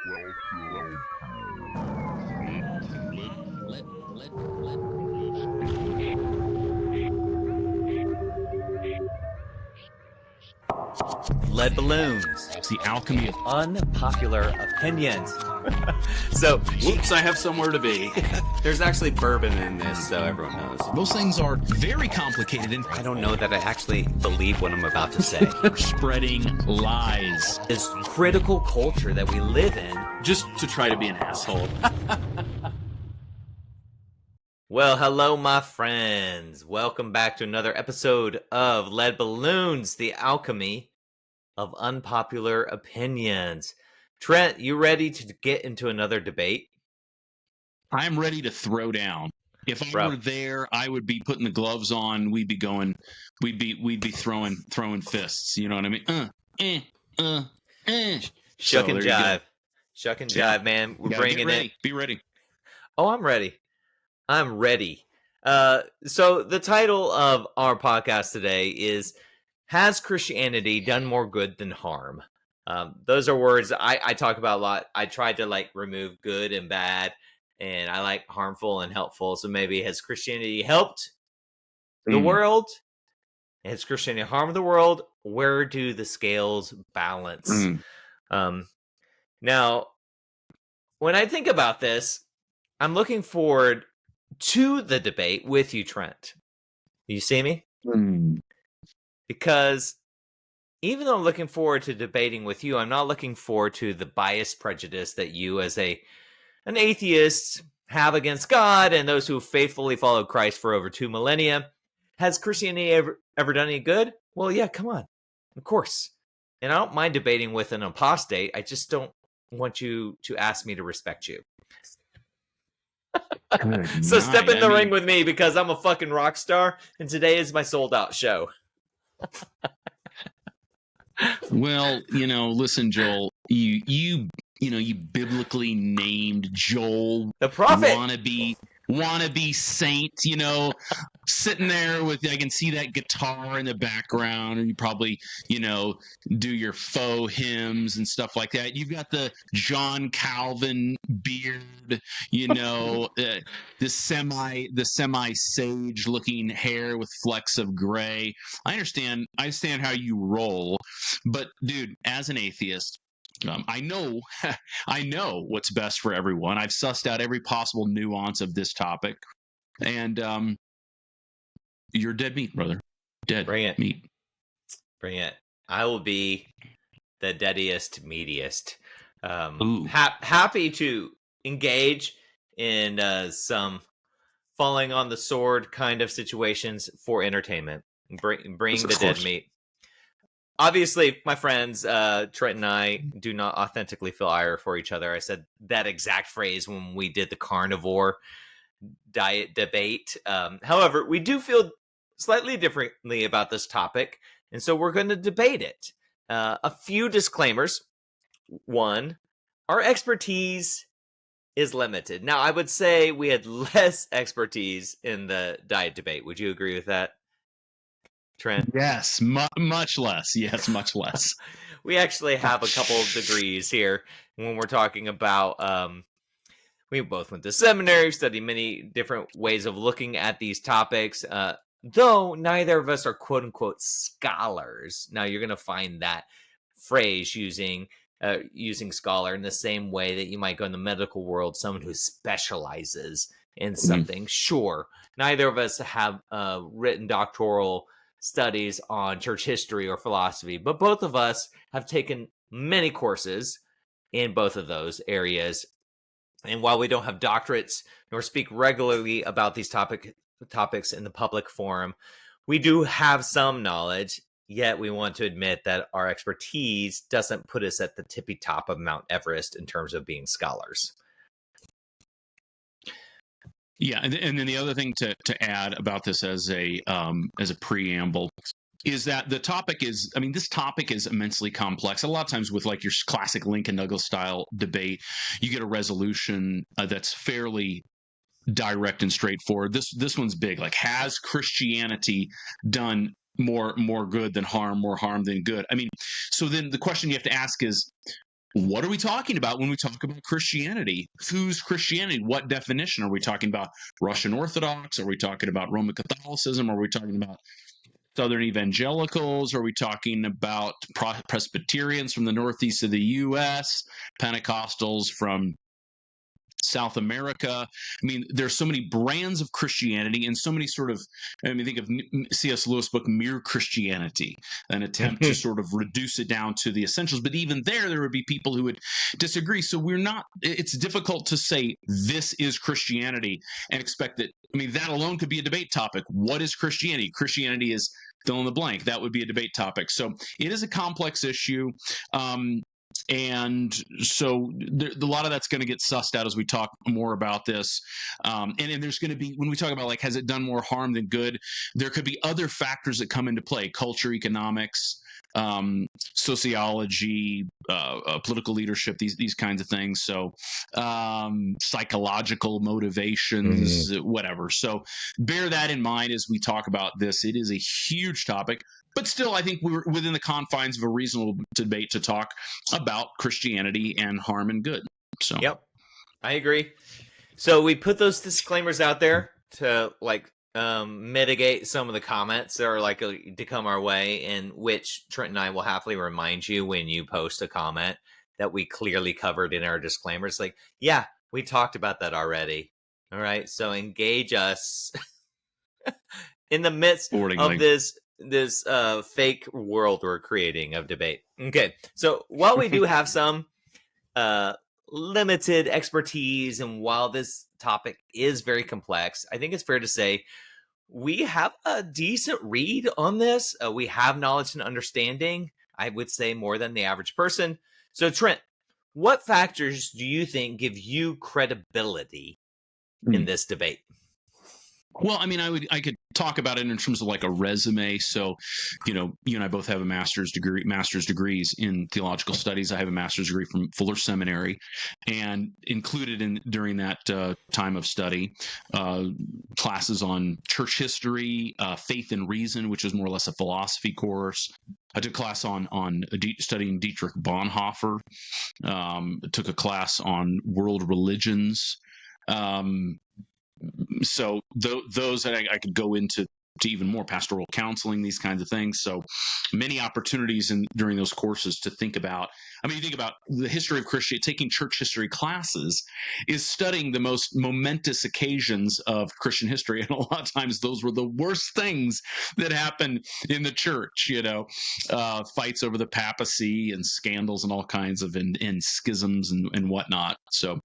Lead balloons. It's the alchemy of Unpopular opinions. So, whoops, I have somewhere to be. There's actually bourbon in this, so everyone knows. those things are very complicated and I don't know that I actually believe what I'm about to say. spreading lies. This critical culture that we live in. Just to try to be an asshole. Well, hello, my friends. Welcome back to another episode of Lead Balloons, the alchemy of unpopular opinions. Trent, you ready to get into another debate? I'm ready to throw down. If I were there, I would be putting the gloves on. We'd be going. We'd be throwing fists. You know what I mean? Shuck and there you go. jive. Shuck and jive, man. We're bringing it. Be ready. Oh, I'm ready. I'm ready. So the title of our podcast today is, Has Christianity Done More Good Than Harm? Those are words I talk about a lot. I tried to remove good and bad, and I like harmful and helpful. So maybe, has Christianity helped the world? Has Christianity harmed the world? Where do the scales balance? Now, when I think about this, I'm looking forward to the debate with you, Trent. You see me? Because even though I'm looking forward to debating with you, I'm not looking forward to the biased prejudice that you as an atheist have against God and those who faithfully followed Christ for over 2 millennia. Has Christianity ever done any good? Well, yeah, come on. Of course. And I don't mind debating with an apostate. I just don't want you to ask me to respect you. So step in the ring with me, because I'm a fucking rock star, and today is my sold out show. Well, listen, Joel, you biblically named Joel, the prophet, wannabe saint, sitting there with, I can see that guitar in the background, and you probably, do your faux hymns and stuff like that. You've got the John Calvin beard, the semi sage looking hair with flecks of gray. I understand how you roll, but dude, as an atheist, I know what's best for everyone. I've sussed out every possible nuance of this topic, and you're dead meat, brother. Dead meat. Bring it. I will be the deadiest, meatiest. Happy to engage in some falling on the sword kind of situations for entertainment. Bring the dead meat. Obviously, my friends, Trent and I do not authentically feel ire for each other. I said that exact phrase when we did the carnivore diet debate. However, we do feel slightly differently about this topic, and so we're going to debate it. A few disclaimers. One, our expertise is limited. Now, I would say we had less expertise in the diet debate. Would you agree with that, Trent? Yes, much less. Yes, much less. We actually have a couple of degrees here when we're talking about. We both went to seminary, studied many different ways of looking at these topics. Though neither of us are quote unquote scholars. Now you're going to find that phrase using scholar in the same way that you might go in the medical world, someone who specializes in something. Sure, neither of us have written doctoral studies on church history or philosophy, but both of us have taken many courses in both of those areas. And while we don't have doctorates nor speak regularly about these topics in the public forum, we do have some knowledge, yet we want to admit that our expertise doesn't put us at the tippy top of Mount Everest in terms of being scholars. Yeah, and then the other thing to add about this as a preamble is that this topic is immensely complex. A lot of times with your classic Lincoln Douglas style debate, you get a resolution that's fairly direct and straightforward. This one's big. Has Christianity done more good than harm, more harm than good? So then the question you have to ask is, what are we talking about when we talk about Christianity? Whose Christianity? What definition? Are we talking about Russian Orthodox? Are we talking about Roman Catholicism? Are we talking about Southern evangelicals? Are we talking about Presbyterians from the northeast of the U.S., Pentecostals from South America? I mean, there's so many brands of Christianity and so many sort of, I mean, think of C.S. Lewis' book, Mere Christianity, an attempt to sort of reduce it down to the essentials. But even there would be people who would disagree. So it's difficult to say this is Christianity and expect that. I mean, that alone could be a debate topic. What is Christianity? Christianity is fill in the blank. That would be a debate topic. So it is a complex issue. And so a lot of that's going to get sussed out as we talk more about this. And there's going to be, when we talk about like, has it done more harm than good? There could be other factors that come into play: culture, economics, sociology, political leadership, these kinds of things. So psychological motivations, whatever. So bear that in mind as we talk about this. It is a huge topic. But still, I think we're within the confines of a reasonable debate to talk about Christianity and harm and good. So, yep, I agree. So we put those disclaimers out there to like mitigate some of the comments that are likely to come our way, in which Trent and I will happily remind you when you post a comment that we clearly covered in our disclaimers. Like, yeah, we talked about that already. All right, so engage us in the midst of this fake world we're creating of debate. Okay, so while we do have some limited expertise, and while this topic is very complex, I think it's fair to say we have a decent read on this. We have knowledge and understanding, I would say, more than the average person. So Trent, what factors do you think give you credibility in this debate? Well, I mean, I could talk about it in terms of like a resume. So, you and I both have master's degrees in theological studies. I have a master's degree from Fuller Seminary, and included during that time of study, classes on church history, faith and reason, which is more or less a philosophy course. I took a class on studying Dietrich Bonhoeffer. Took a class on world religions. So those I could go into to even more: pastoral counseling, these kinds of things. So many opportunities during those courses to think about. I mean, you think about the history of Christianity. Taking church history classes is studying the most momentous occasions of Christian history, and a lot of times those were the worst things that happened in the church. Fights over the papacy and scandals and all kinds of and schisms and whatnot. So.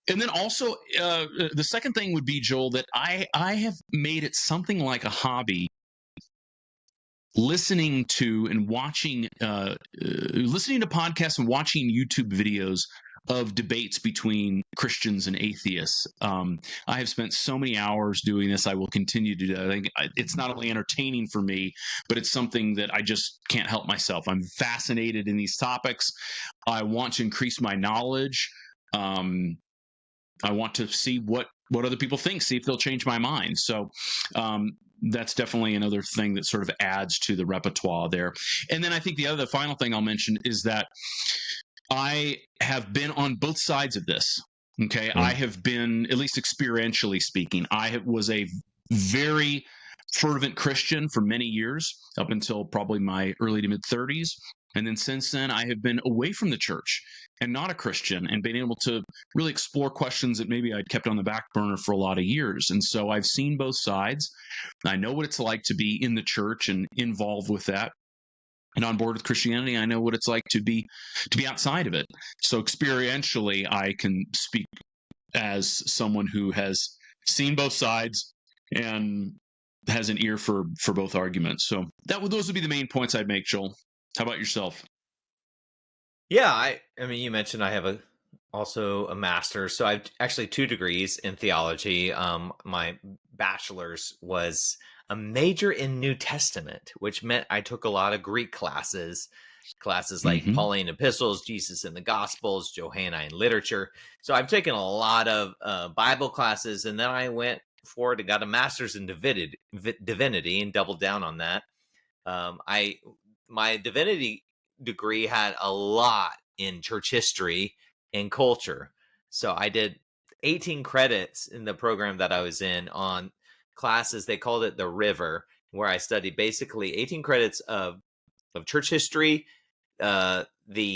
And then also, the second thing would be, Joel, that I have made it something like a hobby listening to and watching, listening to podcasts and watching YouTube videos of debates between Christians and atheists. I have spent so many hours doing this. I will continue to do that. I think it's not only entertaining for me, but it's something that I just can't help myself. I'm fascinated in these topics. I want to increase my knowledge. I want to see what other people think, see if they'll change my mind. So that's definitely another thing that sort of adds to the repertoire there. And then I think the final thing I'll mention is that I have been on both sides of this. Okay. I have been, at least experientially speaking, was a very fervent Christian for many years, up until probably my early to mid 30s. And then since then, I have been away from the church and not a Christian, and been able to really explore questions that maybe I'd kept on the back burner for a lot of years. And so I've seen both sides. I know what it's like to be in the church and involved with that, and on board with Christianity. I know what it's like to be outside of it. So experientially, I can speak as someone who has seen both sides and has an ear for both arguments. So those would be the main points I'd make, Joel. How about yourself? Yeah, I mean, you mentioned I have also a master's, so I've actually 2 degrees in theology. My bachelor's was a major in New Testament, which meant I took a lot of Greek classes like Pauline epistles, Jesus in the Gospels, Johannine literature. So I've taken a lot of Bible classes, and then I went forward and got a master's in divinity and doubled down on that. My divinity degree had a lot in church history and culture. So I did 18 credits in the program that I was in on classes. They called it the River, where I studied basically 18 credits of church history, the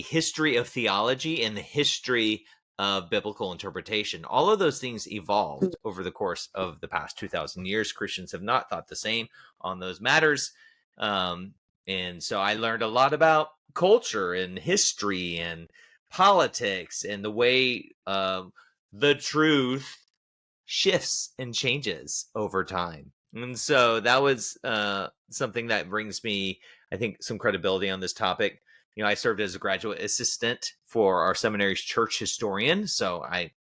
history of theology, and the history of biblical interpretation. All of those things evolved over the course of the past 2,000 years. Christians have not thought the same on those matters. And so I learned a lot about culture and history and politics and the way the truth shifts and changes over time. And so that was something that brings me, I think, some credibility on this topic. You know, I served as a graduate assistant for our seminary's church historian. So I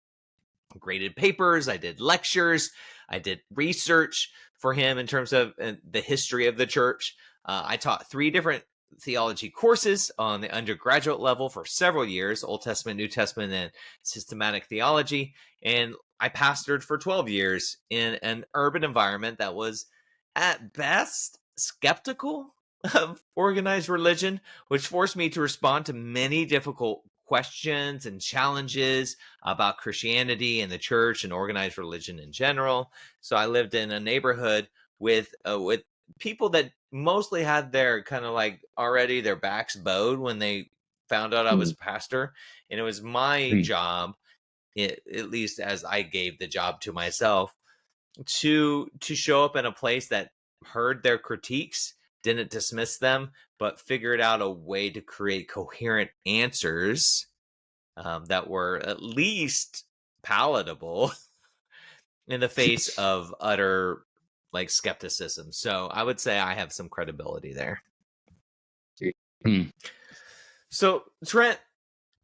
graded papers, I did lectures, I did research for him in terms of the history of the church. I taught 3 different theology courses on the undergraduate level for several years: Old Testament, New Testament, and systematic theology. And I pastored for 12 years in an urban environment that was at best skeptical of organized religion, which forced me to respond to many difficult questions and challenges about Christianity and the church and organized religion in general. So I lived in a neighborhood with people that mostly had their kind of like already their backs bowed when they found out I was a pastor. And it was my job, at least as I gave the job to myself, to show up in a place that heard their critiques, didn't dismiss them, but figured out a way to create coherent answers that were at least palatable in the face of utter like skepticism. So I would say I have some credibility there. So Trent,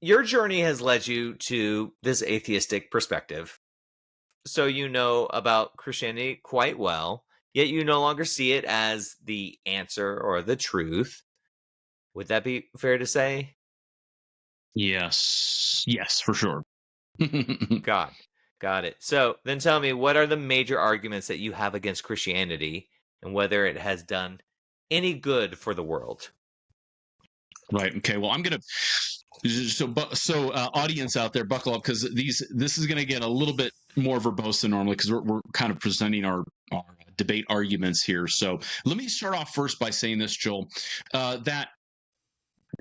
your journey has led you to this atheistic perspective. So you know about Christianity quite well, yet you no longer see it as the answer or the truth. Would that be fair to say? Yes, for sure. Got it. So then tell me, what are the major arguments that you have against Christianity and whether it has done any good for the world? Right. Okay. Well, I'm gonna. So, audience out there, buckle up, because this is going to get a little bit more verbose than normally, because we're kind of presenting our debate arguments here. So let me start off first by saying this, Joel, that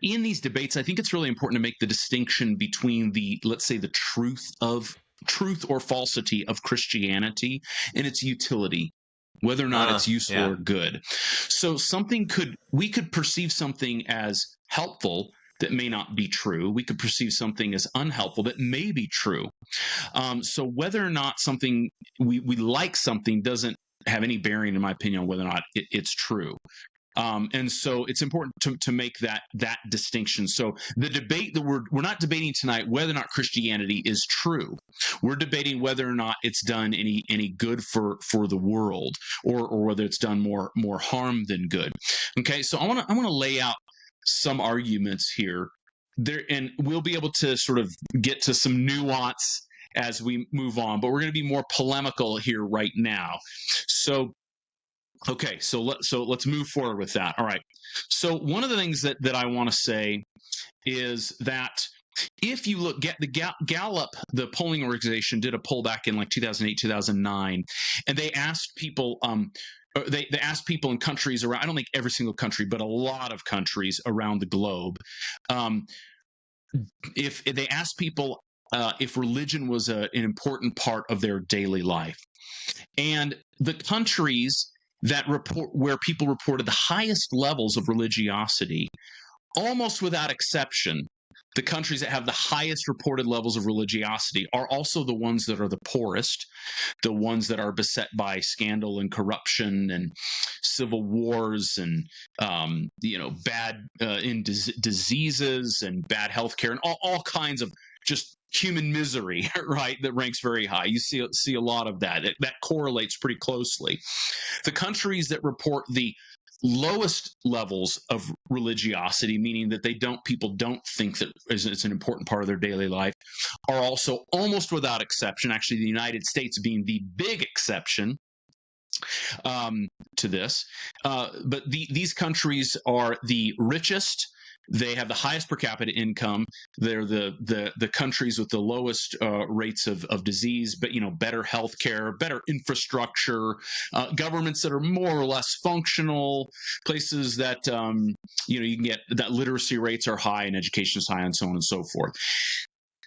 in these debates, I think it's really important to make the distinction between let's say, the truth or falsity of Christianity and its utility, whether or not it's useful or good. So we could perceive something as helpful that may not be true. We could perceive something as unhelpful that may be true. So whether or not something we like something doesn't have any bearing, in my opinion, on whether or not it's true. And so it's important to make that distinction. So the debate that we're not debating tonight whether or not Christianity is true. We're debating whether or not it's done any good for the world, or whether it's done more harm than good. Okay, so I want to lay out some arguments here there, and we'll be able to sort of get to some nuance as we move on. But we're going to be more polemical here right now. So. Okay, so let's move forward with that. All right. So one of the things that I want to say is that if you look at the Gallup, the polling organization, did a poll back in like 2008, 2009, and they asked people, they asked people in countries around, I don't think every single country, but a lot of countries around the globe, if they asked people if religion was an important part of their daily life. And the countries where people reported the highest levels of religiosity, almost without exception, the countries that have the highest reported levels of religiosity are also the ones that are the poorest, the ones that are beset by scandal and corruption and civil wars and bad diseases and bad healthcare and all kinds of just human misery, right, that ranks very high. You see a lot of that. That correlates pretty closely. The countries that report the lowest levels of religiosity, meaning that people don't think that it's an important part of their daily life, are also almost without exception, actually the United States being the big exception to this. But these countries are the richest, They have the highest per capita income. They're the countries with the lowest rates of disease, but better healthcare, better infrastructure, governments that are more or less functional, places that you can get that literacy rates are high and education is high, and so on and so forth.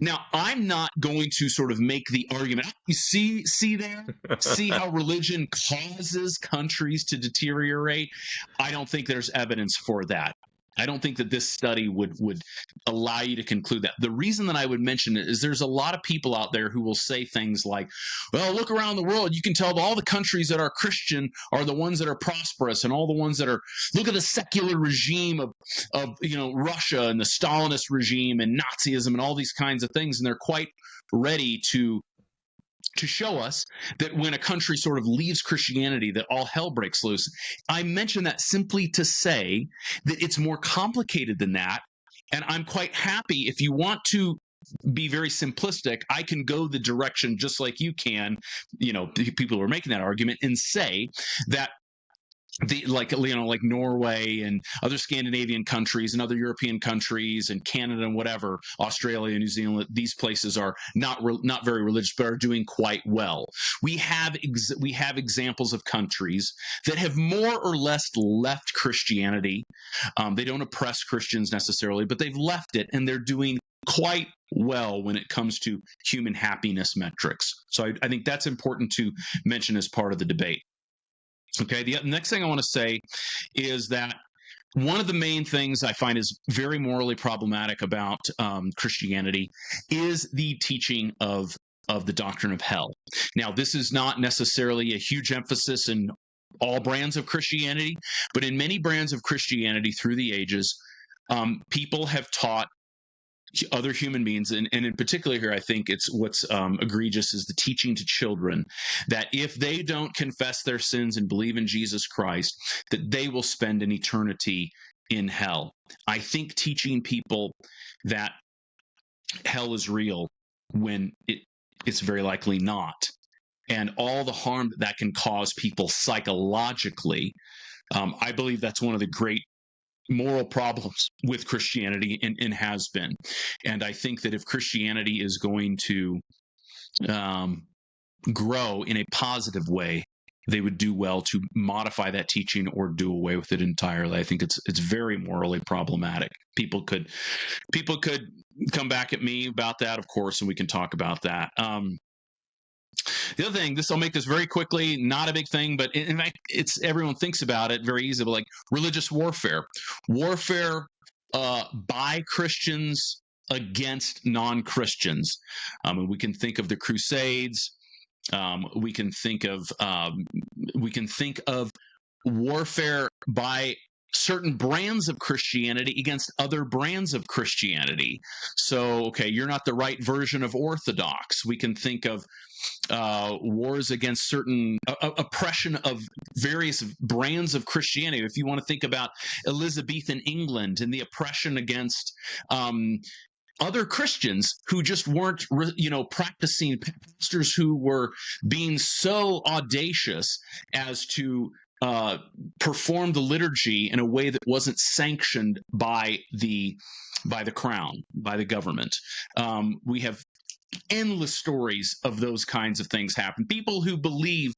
Now, I'm not going to sort of make the argument. You see there? See how religion causes countries to deteriorate? I don't think there's evidence for that. I don't think that this study would allow you to conclude that. The reason that I would mention it is there's a lot of people out there who will say things like, well, look around the world. You can tell all the countries that are Christian are the ones that are prosperous, and all the ones that are, look at the secular regime of Russia and the Stalinist regime and Nazism and all these kinds of things. And they're quite ready to show us that when a country sort of leaves Christianity, that all hell breaks loose. I mention that simply to say that it's more complicated than that. And I'm quite happy, if you want to be very simplistic, I can go the direction just like you can, people who are making that argument, and say that like Norway and other Scandinavian countries and other European countries and Canada and whatever, Australia, New Zealand, these places are not very religious, but are doing quite well. We have examples of countries that have more or less left Christianity. They don't oppress Christians necessarily, but they've left it, and they're doing quite well when it comes to human happiness metrics. So I think that's important to mention as part of the debate. Okay, the next thing I want to say is that one of the main things I find is very morally problematic about Christianity is the teaching of the doctrine of hell. Now, this is not necessarily a huge emphasis in all brands of Christianity, but in many brands of Christianity through the ages, people have taught other human beings, and in particular here, I think it's what's egregious is the teaching to children that if they don't confess their sins and believe in Jesus Christ, that they will spend an eternity in hell. I think teaching people that hell is real when it's very likely not, and all the harm that can cause people psychologically, I believe that's one of the great moral problems with Christianity and has been. And I think that if Christianity is going to grow in a positive way, they would do well to modify that teaching or do away with it entirely. I think it's very morally problematic. People could come back at me about that, of course, and we can talk about that. The other thing, I'll make this very quickly, not a big thing, but in fact, everyone thinks about it very easily, like religious warfare. Warfare by Christians against non-Christians. We can think of the Crusades. We can think of warfare by certain brands of Christianity against other brands of Christianity. So, okay, you're not the right version of Orthodox. We can think of wars against certain oppression of various brands of Christianity. If you want to think about Elizabethan England and the oppression against other Christians who just weren't, practicing, pastors who were being so audacious as to perform the liturgy in a way that wasn't sanctioned by the crown, by the government. We have endless stories of those kinds of things happen. People who believe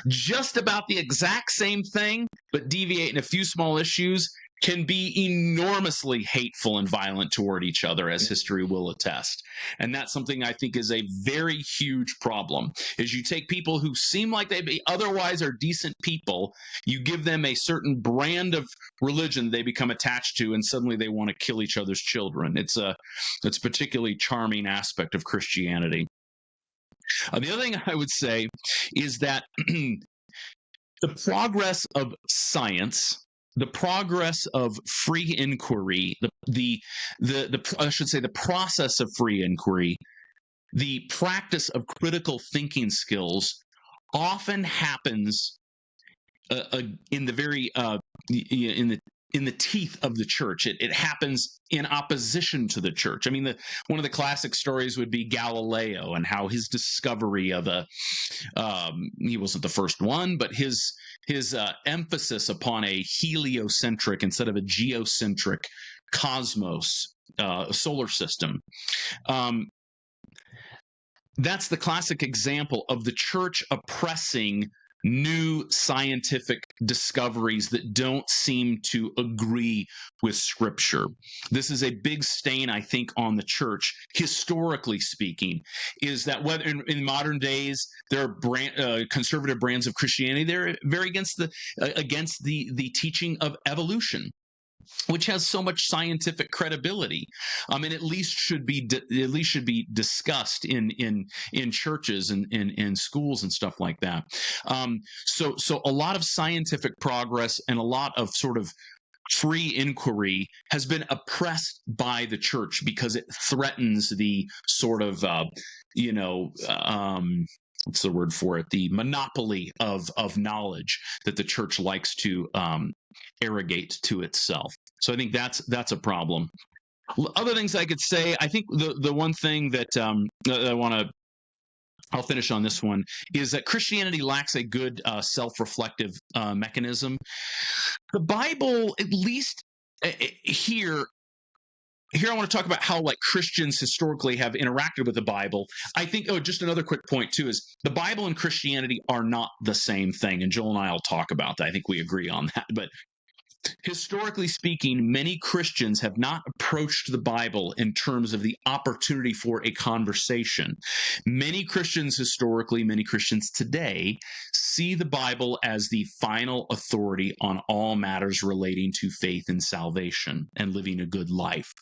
just about the exact same thing, but deviate in a few small issues, can be enormously hateful and violent toward each other, as history will attest. And that's something I think is a very huge problem, is you take people who seem like they otherwise are decent people, you give them a certain brand of religion they become attached to, and suddenly they want to kill each other's children. It's a particularly charming aspect of Christianity. The other thing I would say is that the progress of science, the progress of free inquiry, the process of free inquiry, the practice of critical thinking skills often happens in the very in the teeth of the church. It happens in opposition to the church. I mean, one of the classic stories would be Galileo and how his discovery of he wasn't the first one, but his emphasis upon a heliocentric instead of a geocentric cosmos, solar system. That's the classic example of the church oppressing new scientific discoveries that don't seem to agree with scripture. This is a big stain, I think, on the church, historically speaking, is that whether in modern days there are conservative brands of Christianity, they're very against the teaching of evolution, which has so much scientific credibility, and at least should be discussed in churches and in schools and stuff like that. So a lot of scientific progress and a lot of sort of free inquiry has been oppressed by the church because it threatens the sort of what's the word for it? The monopoly of knowledge that the church likes to arrogate to itself. So I think that's a problem. Other things I could say, I think the one thing that I'll finish on this one, is that Christianity lacks a good self-reflective mechanism. The Bible, at least here I want to talk about how like Christians historically have interacted with the Bible. I think, just another quick point too, is the Bible and Christianity are not the same thing. And Joel and I will talk about that. I think we agree on that. But historically speaking, many Christians have not approached the Bible in terms of the opportunity for a conversation. Many Christians historically, many Christians today, see the Bible as the final authority on all matters relating to faith and salvation and living a good life.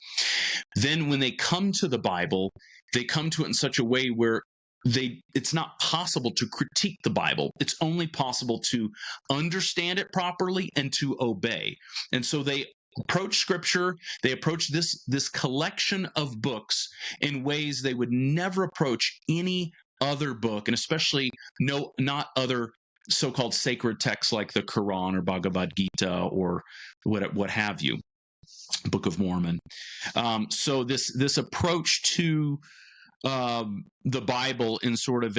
Then when they come to the Bible, they come to it in such a way where it's not possible to critique the Bible. It's only possible to understand it properly and to obey. And so they approach scripture, they approach this collection of books in ways they would never approach any other book, and especially not other so-called sacred texts like the Quran or Bhagavad Gita or what have you, Book of Mormon. So this approach to the Bible in sort of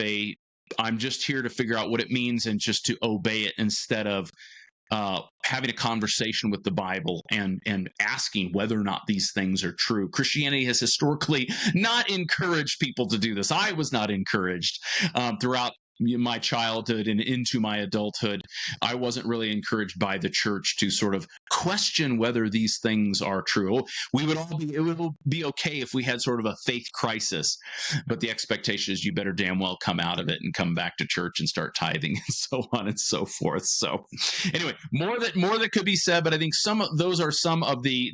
I'm just here to figure out what it means and just to obey it, instead of having a conversation with the Bible and asking whether or not these things are true. Christianity has historically not encouraged people to do this. I was not encouraged throughout my childhood and into my adulthood. I wasn't really encouraged by the church to sort of question whether these things are true. It would be okay if we had sort of a faith crisis, but the expectation is you better damn well come out of it and come back to church and start tithing and so on and so forth. So anyway, more that could be said, but I think those are some of the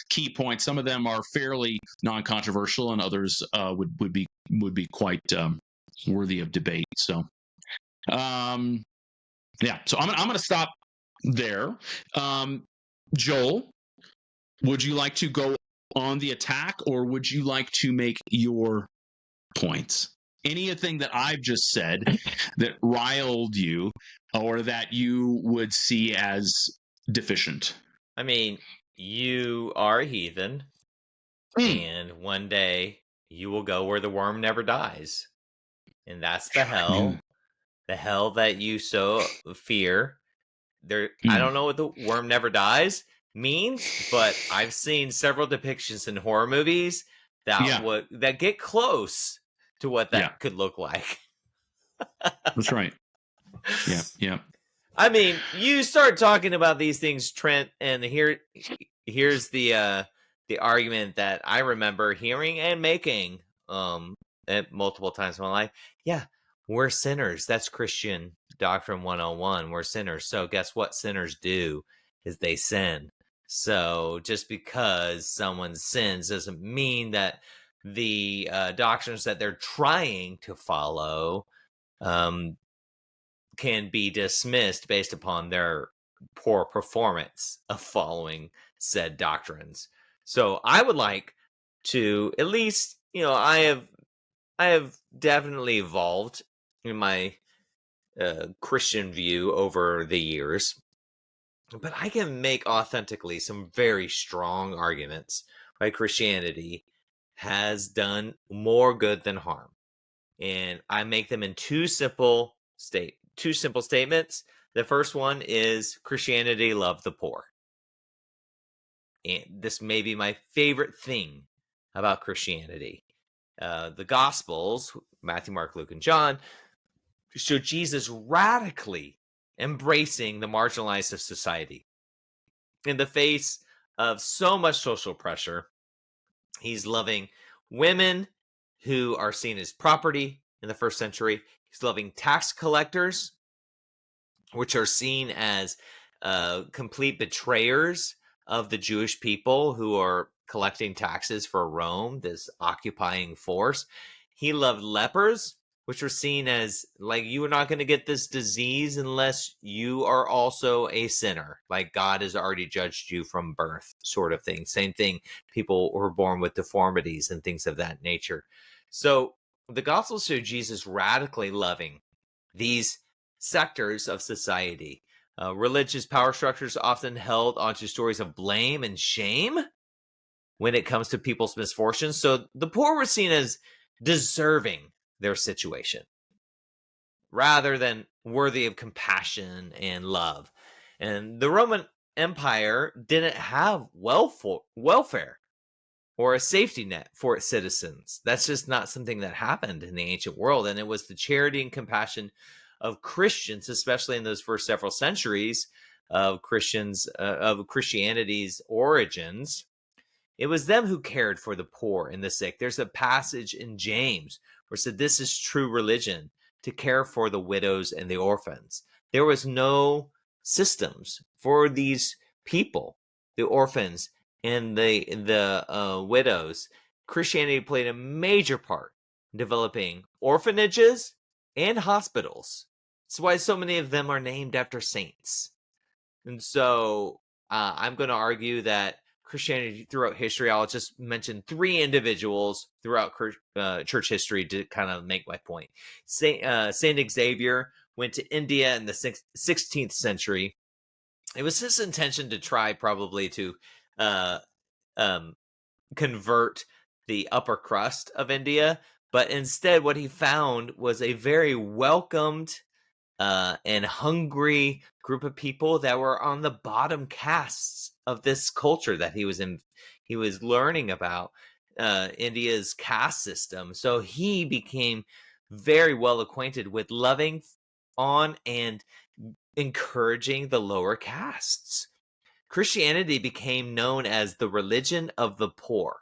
key points. Some of them are fairly non-controversial, and others would be quite worthy of debate. So so I'm going to stop there. Joel, would you like to go on the attack, or would you like to make your points? Anything that I've just said that riled you or that you would see as deficient? I mean, you are a heathen, and one day you will go where the worm never dies. And that's the hell. The hell that you so fear. I don't know what the worm never dies means, but I've seen several depictions in horror movies that get close to what that could look like. That's right. Yeah. I mean, you start talking about these things, Trent, and here's the argument that I remember hearing and making at multiple times in my life. Yeah, we're sinners. That's Christian Doctrine 101. We're sinners. So guess what sinners do is they sin. So just because someone sins doesn't mean that the doctrines that they're trying to follow can be dismissed based upon their poor performance of following said doctrines. So I would like to at least, I have definitely evolved in my Christian view over the years, but I can make authentically some very strong arguments why Christianity has done more good than harm. And I make them in two simple statements. The first one is Christianity loved the poor. And this may be my favorite thing about Christianity. The Gospels, Matthew, Mark, Luke, and John, show Jesus radically embracing the marginalized of society. In the face of so much social pressure, he's loving women who are seen as property in the first century. He's loving tax collectors, which are seen as complete betrayers of the Jewish people who are collecting taxes for Rome, this occupying force. He loved lepers, which were seen as like, you are not going to get this disease unless you are also a sinner, like God has already judged you from birth, sort of thing. Same thing, people were born with deformities and things of that nature. So the Gospels show Jesus radically loving these sectors of society. Religious power structures often held onto stories of blame and shame when it comes to people's misfortunes. So the poor were seen as deserving their situation rather than worthy of compassion and love. And the Roman Empire didn't have welfare or a safety net for its citizens. That's just not something that happened in the ancient world. And it was the charity and compassion of Christians, especially in those first several centuries of Christianity's origins. It was them who cared for the poor and the sick. There's a passage in James where it said, this is true religion, to care for the widows and the orphans. There was no systems for these people, the orphans and the widows. Christianity played a major part in developing orphanages and hospitals. That's why so many of them are named after saints. And so I'm going to argue that Christianity throughout history, I'll just mention 3 individuals throughout church history to kind of make my point. Saint Xavier went to India in the 16th century. It was his intention to try probably to convert the upper crust of India, but instead what he found was a very welcomed and hungry group of people that were on the bottom castes of this culture that he was in. He was learning about India's caste system. So he became very well acquainted with loving on and encouraging the lower castes. Christianity became known as the religion of the poor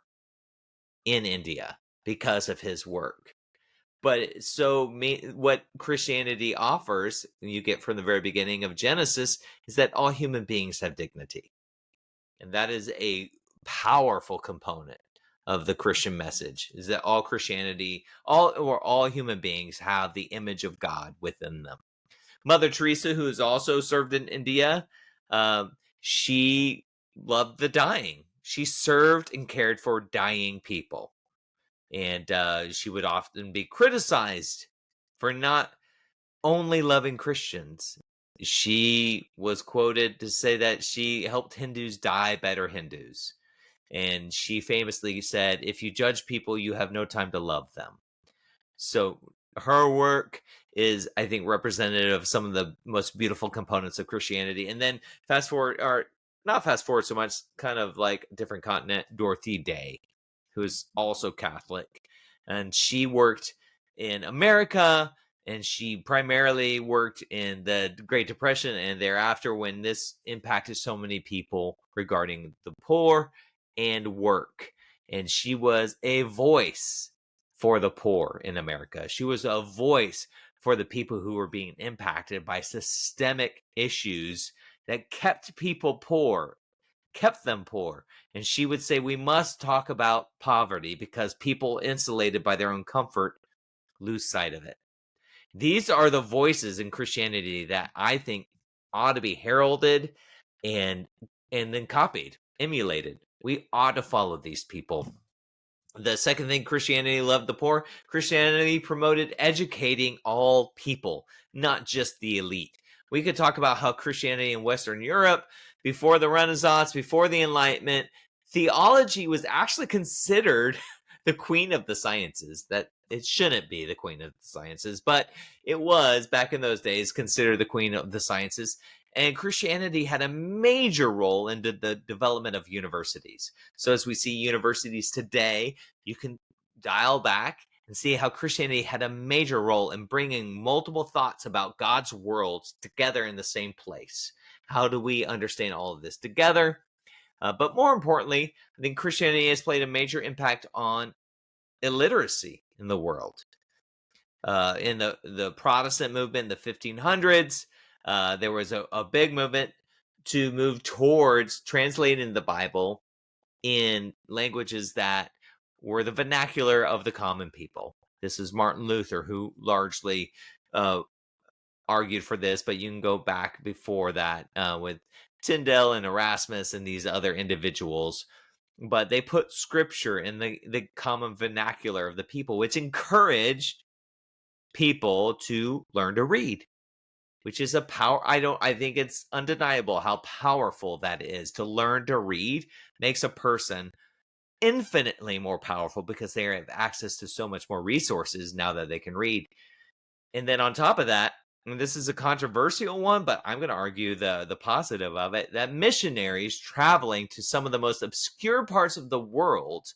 in India because of his work. But so what Christianity offers, you get from the very beginning of Genesis, is that all human beings have dignity. And that is a powerful component of the Christian message, is that all human beings have the image of God within them. Mother Teresa, who has also served in India, she loved the dying. She served and cared for dying people. And she would often be criticized for not only loving Christians. She was quoted to say that she helped Hindus die better Hindus. And she famously said, if you judge people, you have no time to love them. So her work is, I think, representative of some of the most beautiful components of Christianity. And then fast forward, or not fast forward so much, kind of like a different continent, Dorothy Day, who is also Catholic. And she worked in America, and she primarily worked in the Great Depression and thereafter, when this impacted so many people regarding the poor and work. And she was a voice for the poor in America. She was a voice for the people who were being impacted by systemic issues that kept people poor, kept them poor. And she would say, we must talk about poverty because people insulated by their own comfort lose sight of it. These are the voices in Christianity that I think ought to be heralded and then copied, emulated. We ought to follow these people. The second thing Christianity loved the poor. Christianity promoted educating all people, not just the elite. We could talk about how Christianity in Western Europe, before the Renaissance, before the Enlightenment, theology was actually considered the queen of the sciences. That it shouldn't be the queen of the sciences, but it was back in those days considered the queen of the sciences. And Christianity had a major role in the development of universities. So as we see universities today, you can dial back and see how Christianity had a major role in bringing multiple thoughts about God's world together in the same place. How do we understand all of this together? But more importantly, I think Christianity has played a major impact on illiteracy in the world. In the Protestant movement in the 1500s, there was a big movement to move towards translating the Bible in languages that were the vernacular of the common people. This is Martin Luther, who largely argued for this, but you can go back before that with Tyndale and Erasmus and these other individuals. But they put scripture in the common vernacular of the people, which encouraged people to learn to read, which is a power. I think it's undeniable how powerful that is. To learn to read makes a person infinitely more powerful because they have access to so much more resources now that they can read. And then on top of that, and this is a controversial one, but I'm going to argue the positive of it, that missionaries traveling to some of the most obscure parts of the world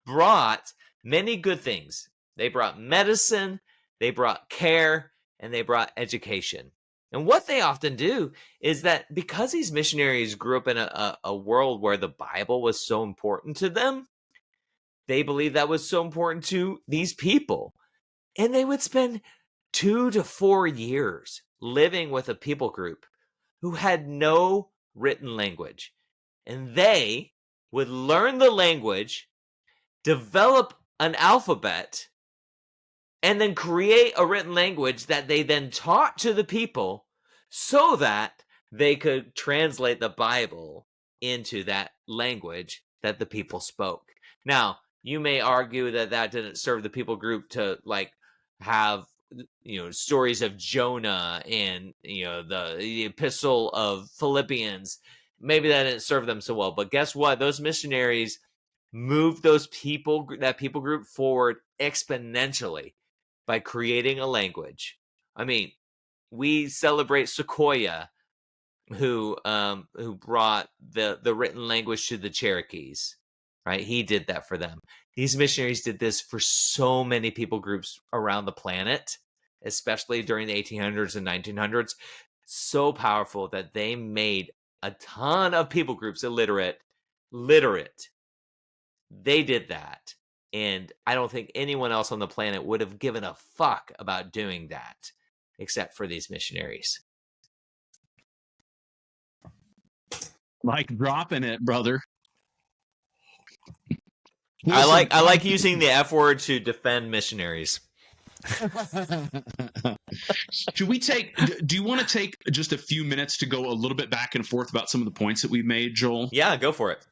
brought many good things. They brought medicine, they brought care, and they brought education. And what they often do is that because these missionaries grew up in a world where the Bible was so important to them, they believed that was so important to these people. And they would spend 2 to 4 years living with a people group who had no written language. And they would learn the language, develop an alphabet, and then create a written language that they then taught to the people so that they could translate the Bible into that language that the people spoke. Now, you may argue that that didn't serve the people group to have stories of Jonah and the epistle of Philippians. Maybe that didn't serve them so well, but guess what? Those missionaries moved that people group forward exponentially by creating a language. I mean, we celebrate Sequoyah, who brought the written language to the Cherokees, right? He did that for them. These missionaries did this for so many people groups around the planet, especially during the 1800s and 1900s. So powerful that they made a ton of people groups literate. They did that. And I don't think anyone else on the planet would have given a fuck about doing that except for these missionaries. Like dropping it, brother. I like using the F word to defend missionaries. Do you want to take just a few minutes to go a little bit back and forth about some of the points that we've made, Joel? Yeah, go for it.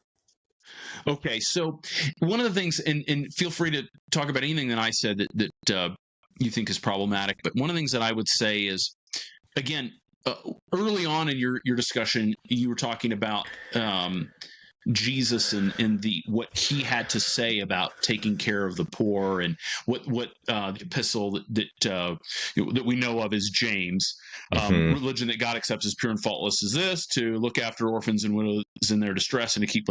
Okay, so one of the things, and feel free to talk about anything that I said that you think is problematic, but one of the things that I would say is, again, early on in your discussion, you were talking about Jesus and what he had to say about taking care of the poor, and what the epistle that we know of is James. Religion that God accepts as pure and faultless is this: to look after orphans and widows in their distress, and to keep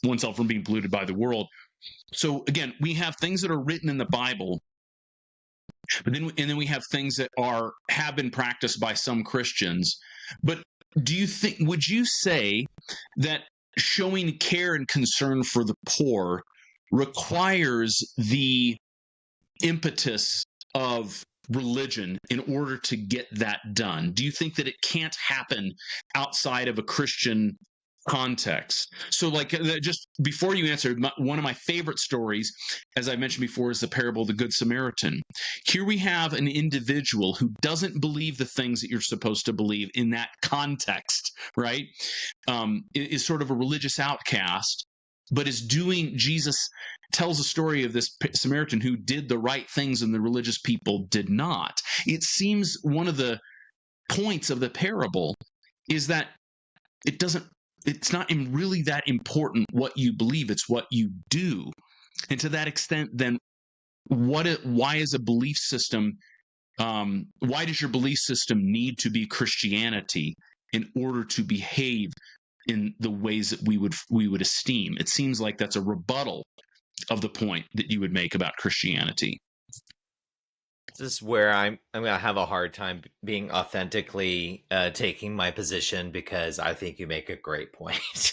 oneself from being polluted by the world. So again, we have things that are written in the Bible, but then we have things that have been practiced by some Christians. But would you say that showing care and concern for the poor requires the impetus of religion in order to get that done? Do you think that it can't happen outside of a Christian context? So just before you answer, one of my favorite stories, as I mentioned before, is the parable of the Good Samaritan. Here we have an individual who doesn't believe the things that you're supposed to believe in that context, right? Is sort of a religious outcast, but Jesus tells a story of this Samaritan who did the right things and the religious people did not. It seems one of the points of the parable is that it's not really that important what you believe, it's what you do. And to that extent, then why is a belief system, why does your belief system need to be Christianity in order to behave in the ways that we would esteem. It seems like that's a rebuttal of the point that you would make about Christianity. This is where I'm going to have a hard time being authentically taking my position, because I think you make a great point.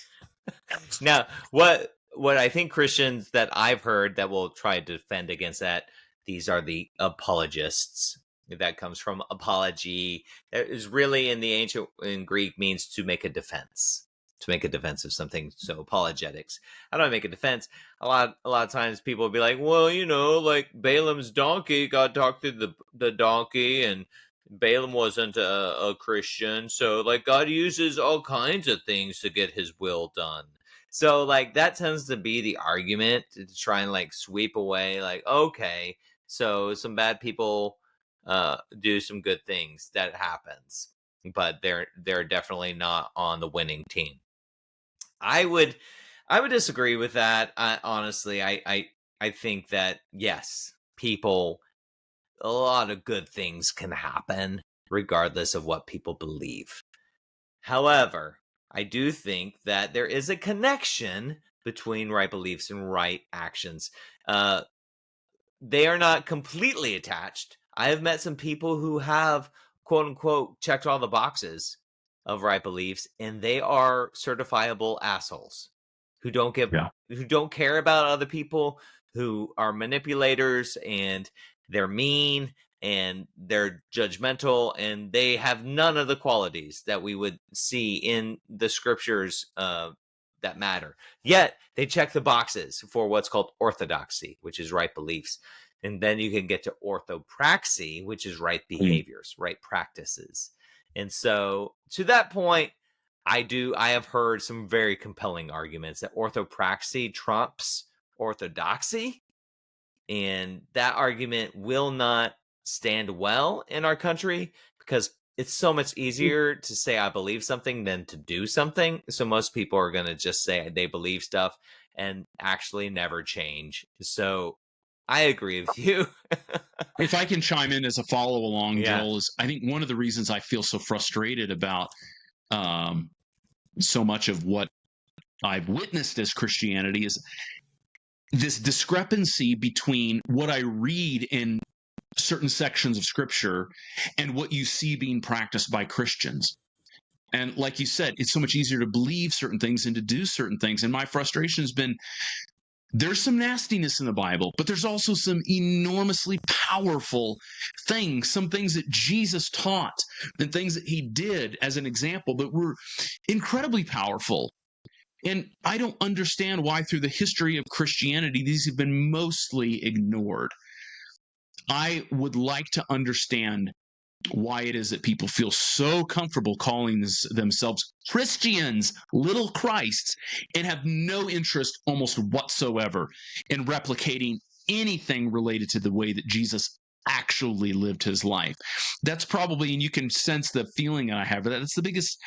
Now, what I think Christians that I've heard that will try to defend against that, these are the apologists. That comes from apology. That is really in Greek means to make a defense. To make a defense of something. So apologetics. How do I make a defense? A lot of times people will be like, well, like Balaam's donkey, God talked to the donkey, and Balaam wasn't a Christian, so like God uses all kinds of things to get his will done. So like that tends to be the argument, to try and like sweep away, like, okay, so some bad people do some good things. That happens, but they're definitely not on the winning team. I would disagree with that. Honestly, I think that yes, a lot of good things can happen regardless of what people believe. However, I do think that there is a connection between right beliefs and right actions. They are not completely attached. I have met some people who have, quote unquote, checked all the boxes of right beliefs, and they are certifiable assholes who don't care about other people, who are manipulators, and they're mean and they're judgmental, and they have none of the qualities that we would see in the scriptures that matter. Yet they check the boxes for what's called orthodoxy, which is right beliefs. And then you can get to orthopraxy, which is right behaviors, right practices. And so to that point, I have heard some very compelling arguments that orthopraxy trumps orthodoxy. And that argument will not stand well in our country, because it's so much easier to say I believe something than to do something. So most people are going to just say they believe stuff and actually never change. So I agree with you. If I can chime in as a follow along, Yeah. Joel, is I think one of the reasons I feel so frustrated about so much of what I've witnessed as Christianity is this discrepancy between what I read in certain sections of scripture and what you see being practiced by Christians. And like you said, it's so much easier to believe certain things and to do certain things. And my frustration has been, there's some nastiness in the Bible, but there's also some enormously powerful things, some things that Jesus taught and things that he did as an example that were incredibly powerful. And I don't understand why through the history of Christianity, these have been mostly ignored. I would like to understand why it is that people feel so comfortable calling themselves Christians, little Christs, and have no interest almost whatsoever in replicating anything related to the way that Jesus actually lived his life. That's probably, and you can sense the feeling I have, that's the biggest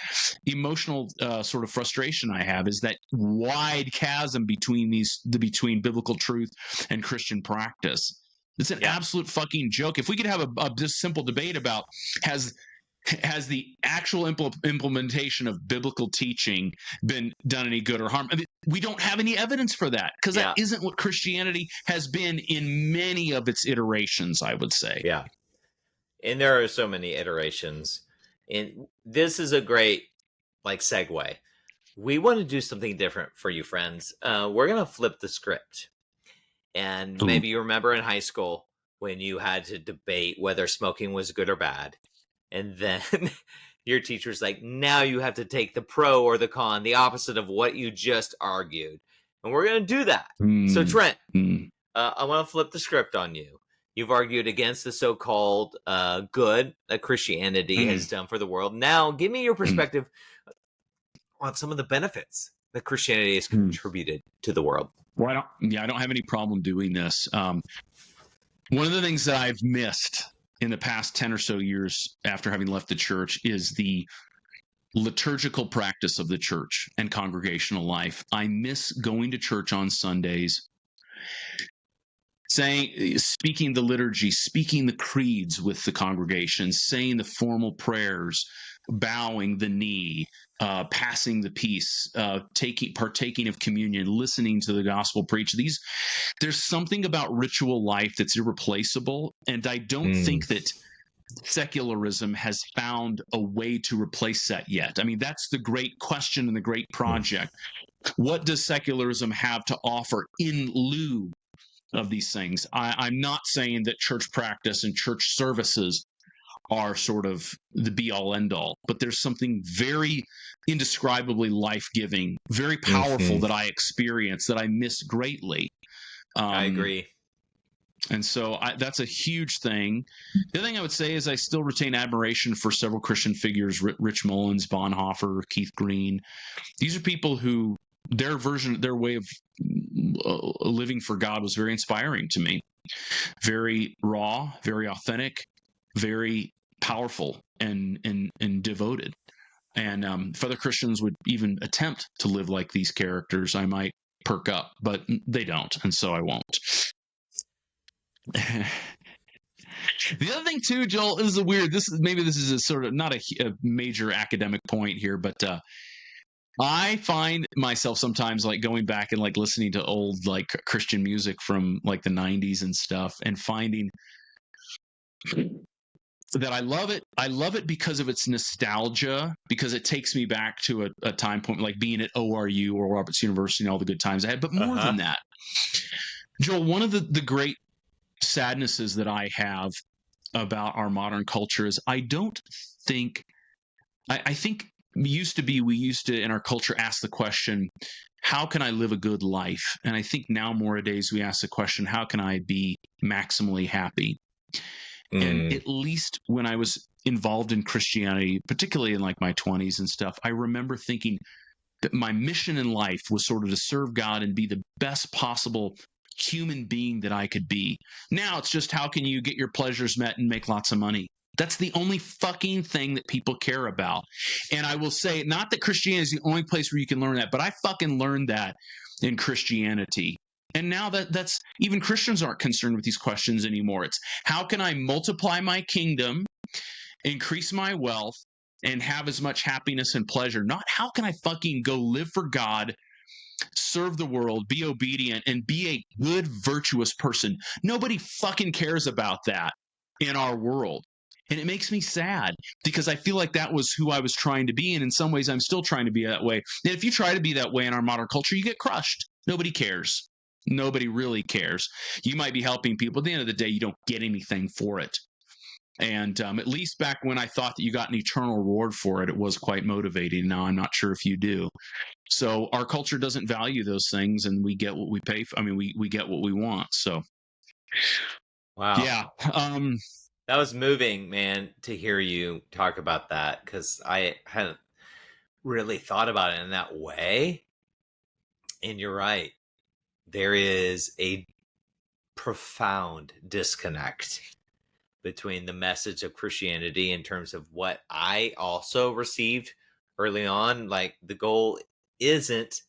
emotional sort of frustration I have, is that wide chasm between between biblical truth and Christian practice. It's an absolute fucking joke. If we could have a just simple debate about has the actual implementation of biblical teaching been done any good or harm? I mean, we don't have any evidence for that, because that isn't what Christianity has been in many of its iterations, I would say. Yeah. And there are so many iterations. And this is a great segue. We want to do something different for you, friends. We're going to flip the script. And maybe you remember in high school when you had to debate whether smoking was good or bad. And then your teacher's like, now you have to take the pro or the con, the opposite of what you just argued. And we're going to do that. So, Trent, I want to flip the script on you. You've argued against the so-called good that Christianity has done for the world. Now, give me your perspective on some of the benefits that Christianity has contributed to the world. Well, I don't have any problem doing this. One of the things that I've missed in the past 10 or so years after having left the church is the liturgical practice of the church and congregational life. I miss going to church on Sundays, speaking the liturgy, speaking the creeds with the congregation, saying the formal prayers, bowing the knee, passing the peace, partaking of communion, listening to the gospel preached. There's something about ritual life that's irreplaceable, and I don't think that secularism has found a way to replace that yet. I mean, that's the great question and the great project. What does secularism have to offer in lieu of these things? I'm not saying that church practice and church services are sort of the be-all end-all, but there's something very indescribably life-giving, very powerful that I experience that I miss greatly. I agree. And so that's a huge thing. The other thing I would say is I still retain admiration for several Christian figures, Rich Mullins, Bonhoeffer, Keith Green. These are people who their way of living for God was very inspiring to me. Very raw, very authentic, very powerful and devoted. And if other Christians would even attempt to live like these characters, I might perk up, but they don't, and so I won't. The other thing too, Joel, this is a sort of not a major academic point here, but I find myself sometimes like going back and like listening to old like Christian music from like the 90s and stuff, and finding that I love it. I love it because of its nostalgia, because it takes me back to a time point like being at ORU or Roberts University and all the good times I had. But more than that, Joel, one of the great sadnesses that I have about our modern culture is I think we used to in our culture ask the question, how can I live a good life? And I think now nowadays we ask the question, how can I be maximally happy? And at least when I was involved in Christianity, particularly in like my 20s and stuff, I remember thinking that my mission in life was sort of to serve God and be the best possible human being that I could be. Now it's just, how can you get your pleasures met and make lots of money? That's the only fucking thing that people care about. And I will say, not that Christianity is the only place where you can learn that, but I fucking learned that in Christianity. And now that's even Christians aren't concerned with these questions anymore. It's, how can I multiply my kingdom, increase my wealth, and have as much happiness and pleasure? Not how can I fucking go live for God, serve the world, be obedient, and be a good, virtuous person. Nobody fucking cares about that in our world. And it makes me sad because I feel like that was who I was trying to be. And in some ways, I'm still trying to be that way. And if you try to be that way in our modern culture, you get crushed. Nobody cares. Nobody really cares. You might be helping people. At the end of the day, you don't get anything for it. And at least back when I thought that you got an eternal reward for it, it was quite motivating. Now I'm not sure if you do. So our culture doesn't value those things, and we get what we pay for. I mean, we get what we want. So, wow, yeah. That was moving, man, to hear you talk about that, because I hadn't really thought about it in that way. And you're right. There is a profound disconnect between the message of Christianity in terms of what I also received early on. Like, the goal isn't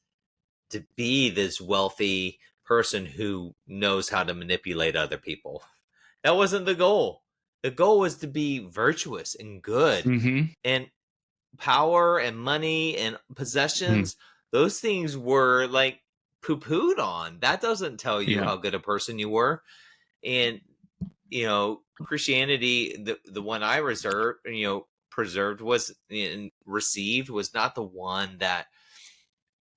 to be this wealthy person who knows how to manipulate other people. That wasn't the goal. The goal was to be virtuous and good. And power and money and possessions, those things were like poo-pooed on. That doesn't tell you how good a person you were. And, Christianity, the one I preserved was and received, was not the one that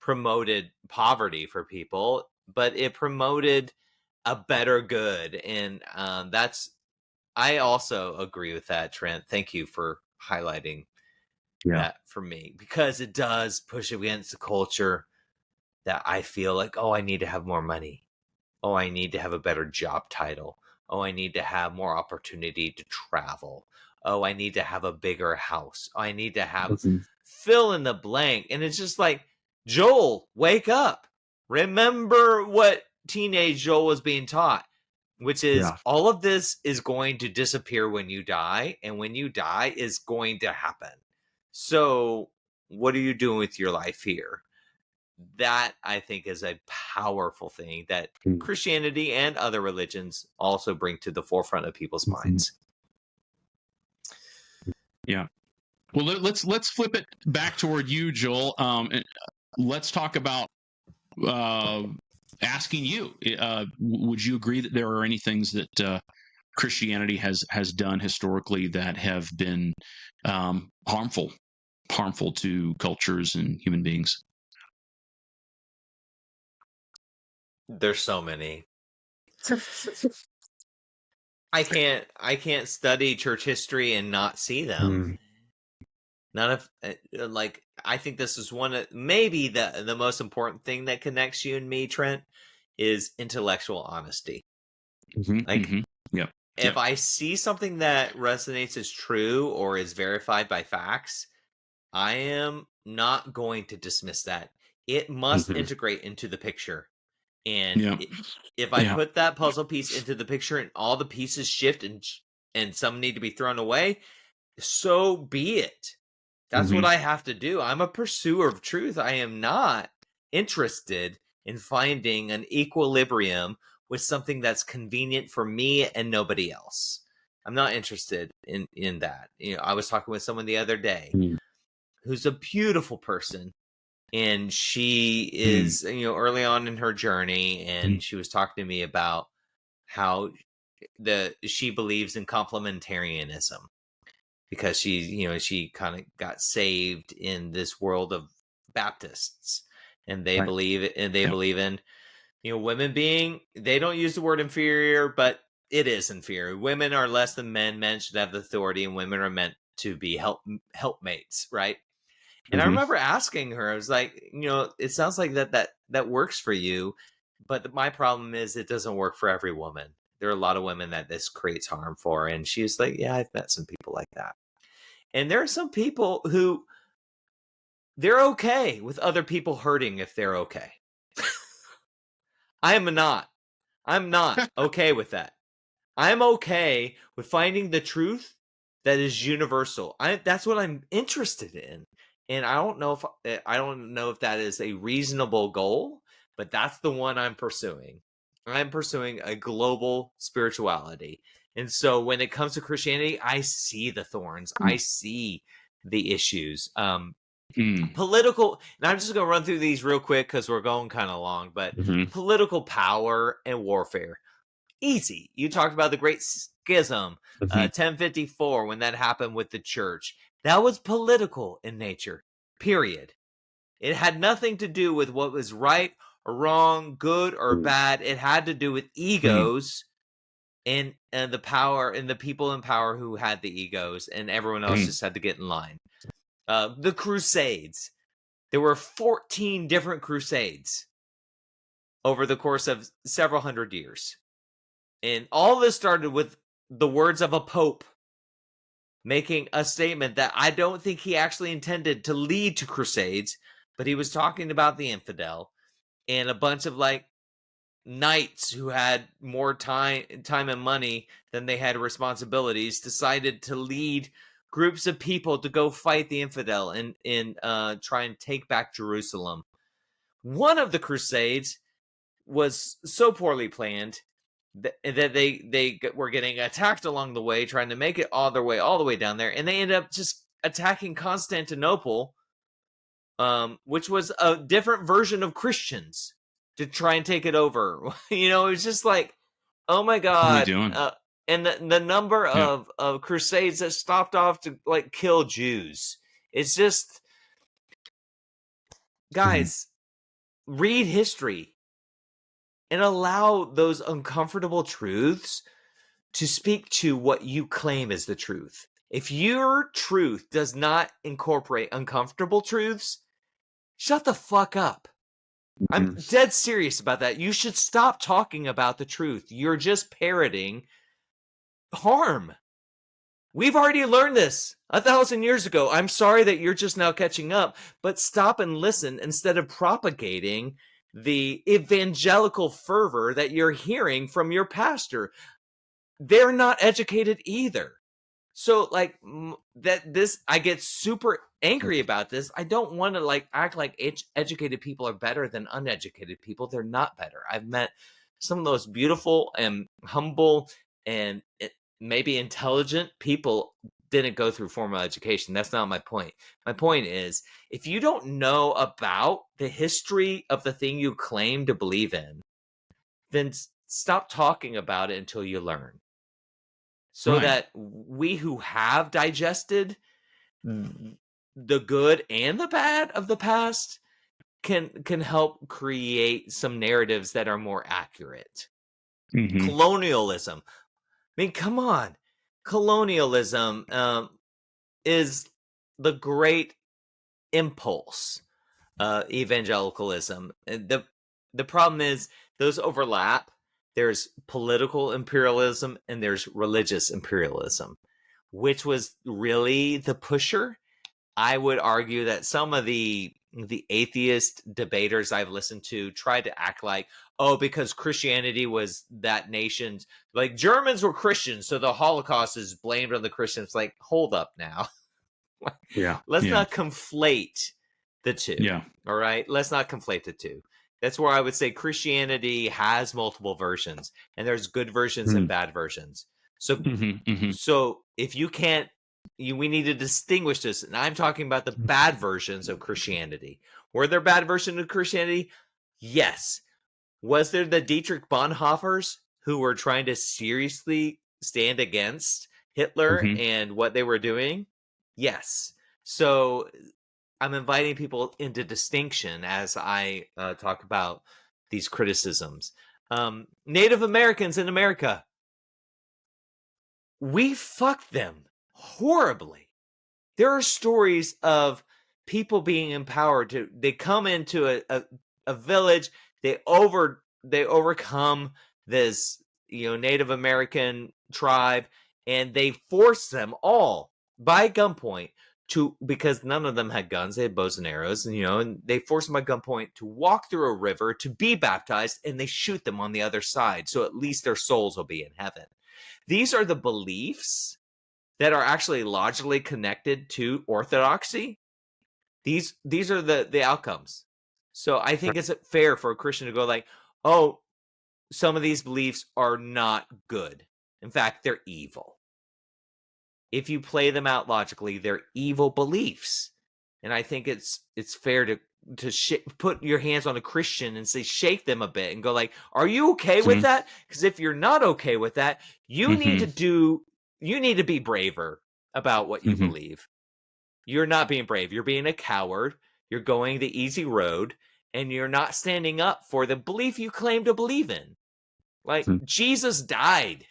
promoted poverty for people, but it promoted a better good. And I also agree with that, Trent. Thank you for highlighting that for me, because it does push against the culture that I feel like, oh, I need to have more money. Oh, I need to have a better job title. Oh, I need to have more opportunity to travel. Oh, I need to have a bigger house. Oh, I need to have fill in the blank. And it's just like, Joel, wake up. Remember what teenage Joel was being taught, which is all of this is going to disappear when you die. And when you die is going to happen. So what are you doing with your life here? that I think is a powerful thing that Mm. Christianity and other religions also bring to the forefront of people's minds. Yeah. Well, let's flip it back toward you, Joel. And let's talk about asking you. Would you agree that there are any things that Christianity has done historically that have been harmful to cultures and human beings? There's so many. I can't study church history and not see them. None of like, I think this is one of maybe the most important thing that connects you and me, Trent, is intellectual honesty. Like, Yep. if I see something that resonates as true or is verified by facts, I am not going to dismiss that. It must integrate into the picture. And if I put that puzzle piece into the picture and all the pieces shift and some need to be thrown away, so be it. That's what I have to do. I'm a pursuer of truth. I am not interested in finding an equilibrium with something that's convenient for me and nobody else. I'm not interested in that. You know, I was talking with someone the other day who's a beautiful person, and she is, you know, early on in her journey, and she was talking to me about how she believes in complementarianism, because she kind of got saved in this world of Baptists, and they believe in, you know, women being, they don't use the word inferior, but it is inferior. Women are less than men. Men should have the authority, and women are meant to be helpmates, right? And I remember asking her, I was like, you know, it sounds like that works for you, but my problem is it doesn't work for every woman. There are a lot of women that this creates harm for. And she was like, yeah, I've met some people like that. And there are some people who, they're okay with other people hurting if they're okay. I'm not okay with that. I'm okay with finding the truth that is universal. That's what I'm interested in. And I don't know if that is a reasonable goal, but that's the one I'm pursuing. I'm pursuing a global spirituality. And so when it comes to Christianity, I see the thorns. I see the issues. Political, and I'm just going to run through these real quick because we're going kind of long, but political power and warfare. Easy. You talked about the Great Schism, 1054, when that happened with the church. That was political in nature, period. It had nothing to do with what was right or wrong, good or bad. It had to do with egos and the power, and the people in power who had the egos, and everyone else just had to get in line. The Crusades. There were 14 different crusades over the course of several hundred years. And all this started with the words of a pope making a statement that I don't think he actually intended to lead to crusades, but he was talking about the infidel, and a bunch of like knights who had more time and money than they had responsibilities decided to lead groups of people to go fight the infidel and try and take back Jerusalem. One of the crusades was so poorly planned that they were getting attacked along the way, trying to make it all the way down there, and they ended up just attacking Constantinople, which was a different version of Christians, to try and take it over. You know, it was just like, oh my God. And the number of crusades that stopped off to like kill Jews. It's just, guys, read history and allow those uncomfortable truths to speak to what you claim is the truth. If your truth does not incorporate uncomfortable truths, shut the fuck up. I'm dead serious about that. You should stop talking about the truth. You're just parroting harm. We've already learned this 1,000 years ago. I'm sorry that you're just now catching up, but stop and listen instead of propagating the evangelical fervor that you're hearing from your pastor. They're not educated either. So like I get super angry about this. I don't want to like act like educated people are better than uneducated people. They're not better. I've met some of those beautiful and humble and maybe intelligent people didn't go through formal education. That's not my point. My point is, if you don't know about the history of the thing you claim to believe in, then stop talking about it until you learn. So Right. that we who have digested the good and the bad of the past can help create some narratives that are more accurate. Mhm. Colonialism. I mean, come on. Colonialism is the great impulse, evangelicalism. The problem is those overlap. There's political imperialism and there's religious imperialism. Which was really the pusher? I would argue that some of the atheist debaters I've listened to tried to act like, oh, because Christianity was that nation's, like Germans were Christians, so the Holocaust is blamed on the Christians. Like, hold up now. Yeah. Let's Yeah. not conflate the two. Yeah. All right. Let's not conflate the two. That's where I would say Christianity has multiple versions, and there's good versions and bad versions. So, Mhm. Mhm. so if you can't, we need to distinguish this. And I'm talking about the bad versions of Christianity. Were there bad versions of Christianity? Yes. Was there the Dietrich Bonhoeffers who were trying to seriously stand against Hitler Mhm. and what they were doing? Yes. So I'm inviting people into distinction as I talk about these criticisms. Native Americans in America, we fucked them horribly. There are stories of people being empowered to, they come into a village, they overcome this, Native American tribe, and they force them all by gunpoint to, because none of them had guns, they had bows and arrows, and they force them by gunpoint to walk through a river to be baptized, and they shoot them on the other side, so at least their souls will be in heaven. These are the beliefs that are actually logically connected to orthodoxy. These are the outcomes. So I think it's fair for a Christian to go like, oh, some of these beliefs are not good. In fact, they're evil. If you play them out logically, they're evil beliefs. And I think it's fair to put your hands on a Christian and say, shake them a bit and go like, are you okay with that? Because if you're not okay with that, you need to be braver about what you believe. You're not being brave. You're being a coward. You're going the easy road, and you're not standing up for the belief you claim to believe in. Like, Jesus died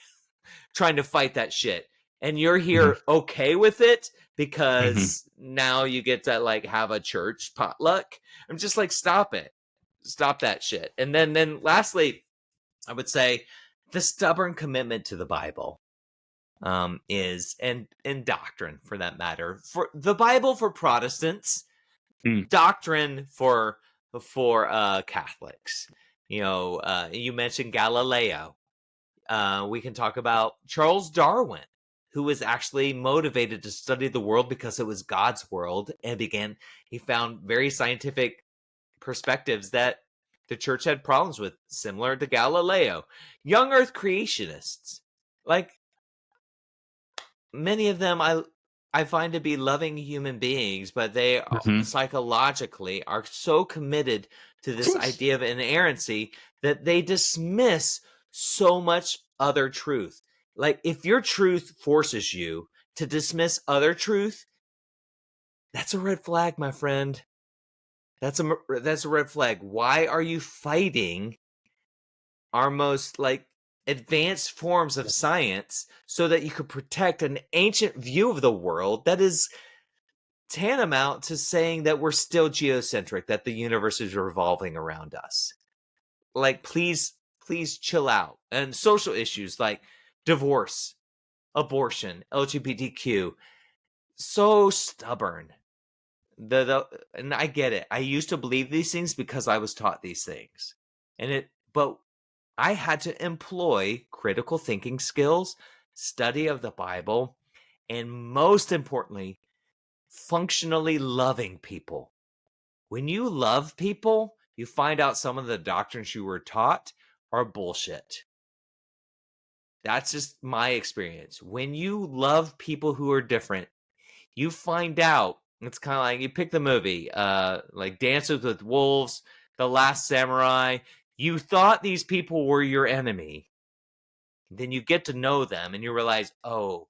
trying to fight that shit. And you're here okay with it because now you get to like have a church potluck. I'm just like, stop it. Stop that shit. And then lastly, I would say the stubborn commitment to the Bible is, and doctrine for that matter. For the Bible for Protestants, doctrine for Catholics. You mentioned Galileo. We can talk about Charles Darwin, who was actually motivated to study the world because it was God's world, and he found very scientific perspectives that the church had problems with, similar to Galileo. Young Earth creationists, like many of them, I find to be loving human beings, but they psychologically are so committed to this idea of inerrancy that they dismiss so much other truth. Like, if your truth forces you to dismiss other truth, that's a red flag, my friend. That's a red flag. Why are you fighting our most like advanced forms of science so that you could protect an ancient view of the world that is tantamount to saying that we're still geocentric, that the universe is revolving around us? Like, please chill out. And social issues like divorce, abortion, LGBTQ, so stubborn. And I get it. I used to believe these things because I was taught these things. But I had to employ critical thinking skills, study of the Bible, and most importantly, functionally loving people. When you love people, you find out some of the doctrines you were taught are bullshit. That's just my experience. When you love people who are different, you find out, it's kind of like you pick the movie, like Dances with Wolves, The Last Samurai. You thought these people were your enemy. Then you get to know them and you realize, oh,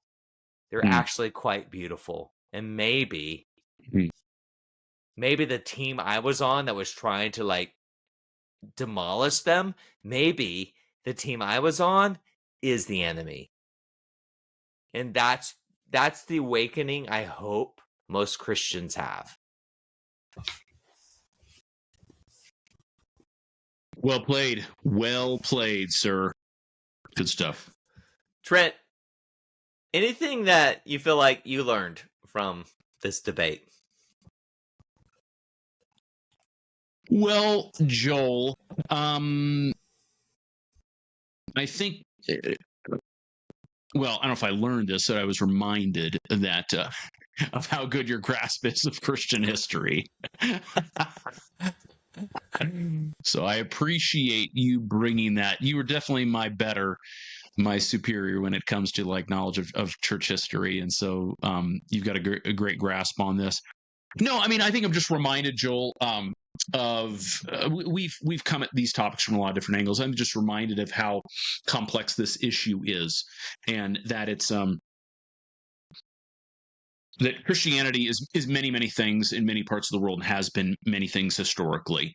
they're actually quite beautiful. And maybe the team I was on that was trying to like demolish them, maybe the team I was on is the enemy. And that's the awakening I hope most Christians have. Well played, sir. Good stuff. Trent, anything that you feel like you learned from this debate? Well, Joel, I think, well, I don't know if I learned this, but I was reminded that of how good your grasp is of Christian history. So I appreciate you bringing that. You were definitely my superior when it comes to like knowledge of church history. And so you've got a great grasp on this. No, I mean, I think I'm just reminded, Joel, we've come at these topics from a lot of different angles. I'm just reminded of how complex this issue is, and that it's that Christianity is many things in many parts of the world and has been many things historically,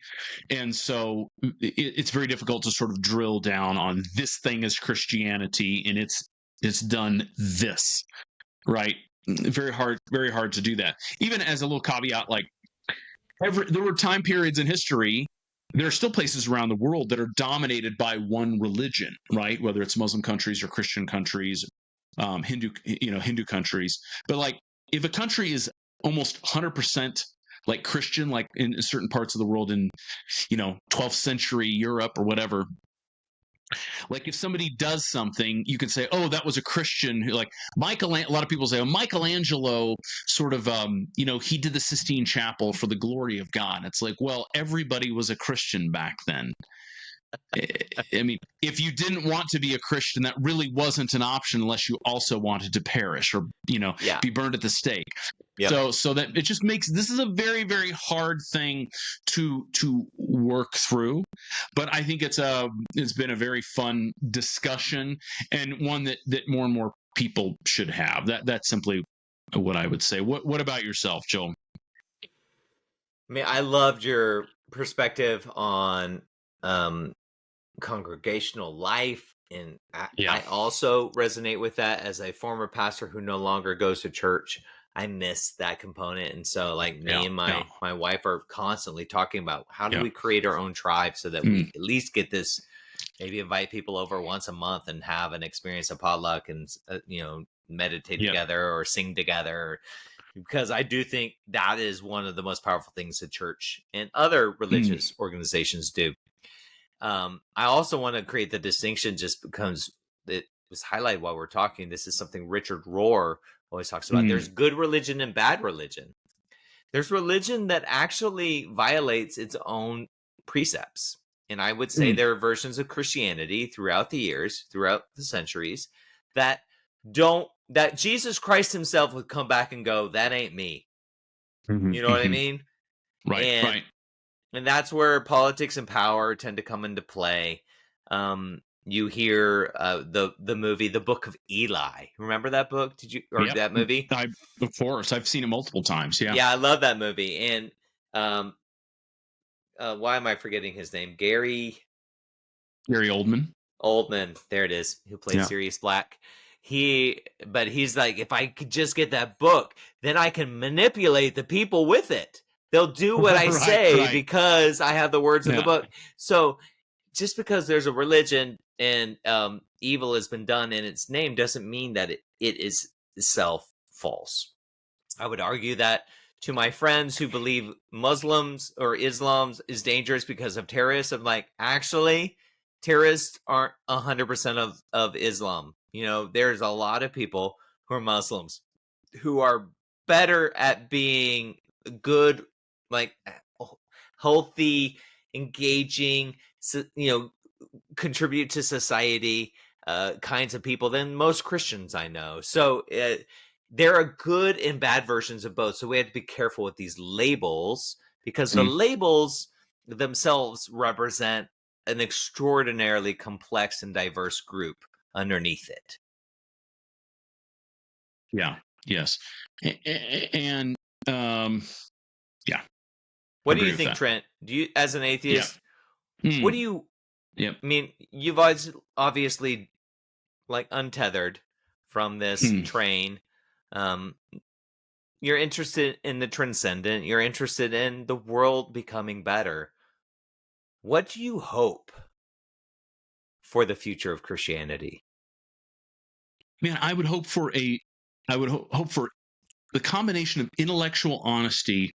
and so it's very difficult to sort of drill down on this thing as Christianity and it's done this right. Very hard to do that. Even as a little caveat, like there were time periods in history. There are still places around the world that are dominated by one religion, right? Whether it's Muslim countries or Christian countries, Hindu countries. But like, if a country is almost 100% like Christian, like in certain parts of the world, in 12th century Europe or whatever, like if somebody does something, you can say, oh, that was a Christian who, like a lot of people say, oh, Michelangelo sort of, he did the Sistine Chapel for the glory of God. It's like, well, everybody was a Christian back then. I mean, if you didn't want to be a Christian, that really wasn't an option unless you also wanted to perish or, be burned at the stake. Yep. So that it just makes this is a very, very hard thing to work through. But I think it's been a very fun discussion and one that more and more people should have. That's simply what I would say. What about yourself, Joel? I mean, I loved your perspective on congregational life, and I also resonate with that as a former pastor who no longer goes to church. I miss that component, and so like me and my wife are constantly talking about how do we create our own tribe so that we at least get this, maybe invite people over once a month and have an experience of potluck and meditate together or sing together, because I do think that is one of the most powerful things the church and other religious organizations do. I also want to create the distinction just because it was highlighted while we're talking. This is something Richard Rohr always talks about. There's good religion and bad religion. There's religion that actually violates its own precepts. And I would say there are versions of Christianity throughout the years, throughout the centuries, that Jesus Christ himself would come back and go, that ain't me. You know what I mean? Right. And that's where politics and power tend to come into play. You hear the movie, The Book of Eli. Remember that book? That movie? Of course, I've seen it multiple times. Yeah, I love that movie. And why am I forgetting his name? Gary Oldman. There it is. Who played Sirius Black? But he's like, if I could just get that book, then I can manipulate the people with it. They'll do what I say because I have the words in the book. So just because there's a religion and evil has been done in its name doesn't mean that it is itself false. I would argue that to my friends who believe Muslims or Islam is dangerous because of terrorists. I'm like, actually, terrorists aren't 100% of Islam. There's a lot of people who are Muslims who are better at being good, like healthy, engaging, contribute to society kinds of people than most Christians I know. So there are good and bad versions of both. So we have to be careful with these labels, because the labels themselves represent an extraordinarily complex and diverse group underneath it. Yeah. Yes. And yeah. What do you think, Trent? Do you, as an atheist, what do you? Yep. I mean, you've obviously like untethered from this train. You're interested in the transcendent. You're interested in the world becoming better. What do you hope for the future of Christianity? Man, I would hope for hope for the combination of intellectual honesty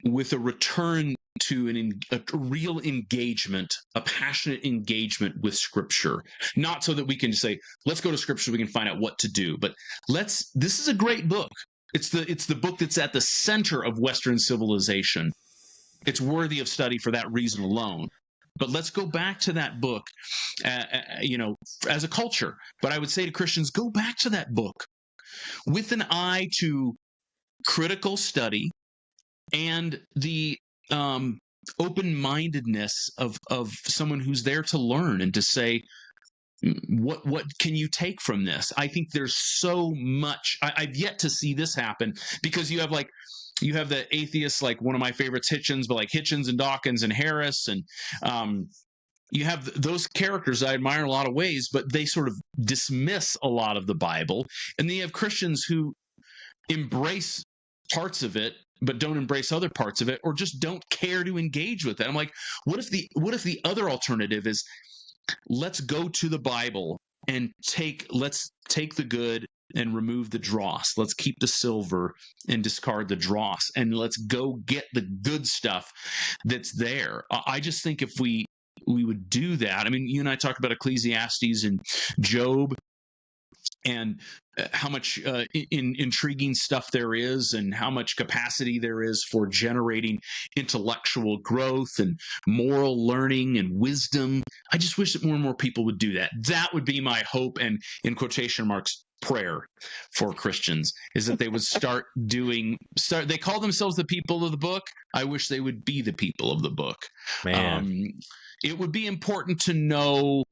with a return to a real engagement, a passionate engagement with Scripture. Not so that we can say, let's go to Scripture so we can find out what to do, but this is a great book. It's the book that's at the center of Western civilization. It's worthy of study for that reason alone. But let's go back to that book, as a culture. But I would say to Christians, go back to that book with an eye to critical study and the open-mindedness of someone who's there to learn and to say, what can you take from this? I think there's so much. I've yet to see this happen, because you have the atheists, like one of my favorites, Hitchens, but like Hitchens and Dawkins and Harris, and you have those characters I admire in a lot of ways, but they sort of dismiss a lot of the Bible. And then you have Christians who embrace parts of it, but don't embrace other parts of it, or just don't care to engage with it. I'm like, what if the other alternative is, let's go to the Bible and let's take the good and remove the dross. Let's keep the silver and discard the dross, and let's go get the good stuff that's there. I just think if we would do that. I mean, you and I talked about Ecclesiastes and Job, and how much intriguing stuff there is, and how much capacity there is for generating intellectual growth and moral learning and wisdom. I just wish that more and more people would do that. That would be my hope, and in quotation marks, prayer for Christians, is that they would start. They call themselves the people of the book. I wish they would be the people of the book. Man. It would be important to know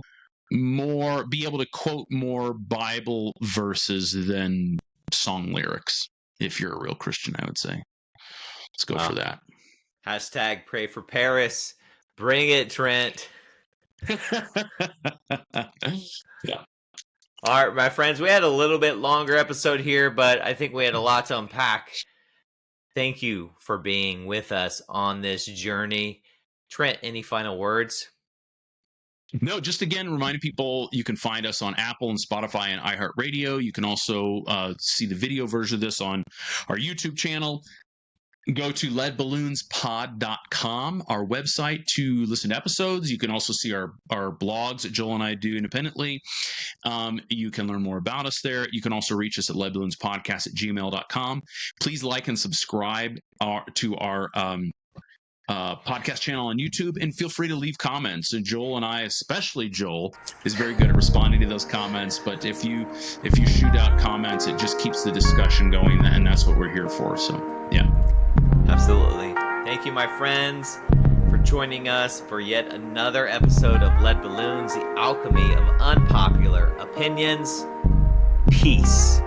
more, be able to quote more Bible verses than song lyrics. If you're a real Christian, I would say. Let's go for that. Hashtag pray for Paris. Bring it, Trent. Yeah. All right, my friends, we had a little bit longer episode here, but I think we had a lot to unpack. Thank you for being with us on this journey. Trent, any final words? No, just again, reminding people you can find us on Apple and Spotify and iHeartRadio. You can also see the video version of this on our YouTube channel. Go to leadballoonspod.com, our website, to listen to episodes. You can also see our blogs that Joel and I do independently. You can learn more about us there. You can also reach us at leadballoonspodcast@gmail.com. Please like and subscribe to our podcast channel on YouTube, and feel free to leave comments. And Joel and I, especially Joel, is very good at responding to those comments. But if you shoot out comments, it just keeps the discussion going, and that's what we're here for. So, yeah. Absolutely. Thank you, my friends, for joining us for yet another episode of Lead Balloons, the alchemy of unpopular opinions. Peace.